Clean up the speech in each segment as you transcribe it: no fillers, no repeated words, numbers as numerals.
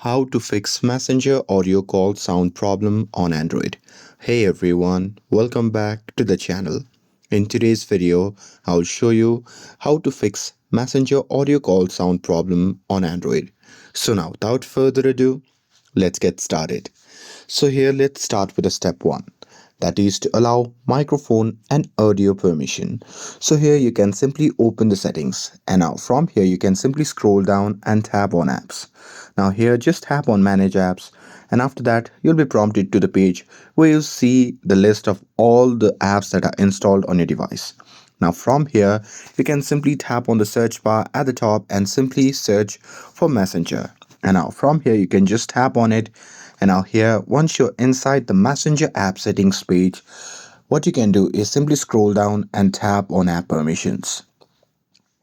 How to fix Messenger audio call sound problem on Android. Hey everyone, welcome back to the channel. In today's video, I'll show you how to fix Messenger audio call sound problem on Android. So now without further ado, let's get started. So here let's start with a step 1, that is to allow microphone and audio permission. So here you can simply open the settings, and now from here you can simply scroll down and tap on apps. Now here just tap on manage apps, and after that you'll be prompted to the page where you see the list of all the apps that are installed on your device. Now from here you can simply tap on the search bar at the top and simply search for Messenger. And now from here you can just tap on it, and now here once you're inside the Messenger app settings page, what you can do is simply scroll down and tap on app permissions.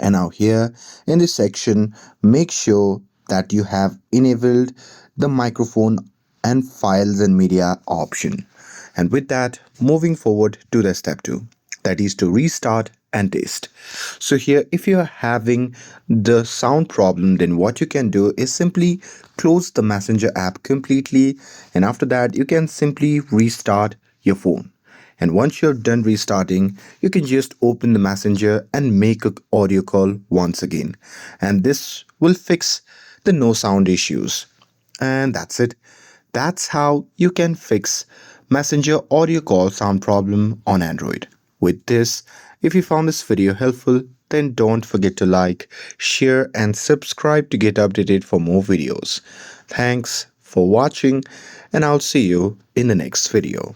And now here in this section, make sure that you have enabled the microphone and files and media option. And with that, moving forward to the step 2, that is to restart and test. So here if you are having the sound problem, then what you can do is simply close the Messenger app completely, and after that you can simply restart your phone. And once you're done restarting, you can just open the Messenger and make an audio call once again. And this will fix the no sound issues. And that's it. That's how you can fix Messenger audio call sound problem on Android. With this, if you found this video helpful, then don't forget to like, share and subscribe to get updated for more videos. Thanks for watching, and I'll see you in the next video.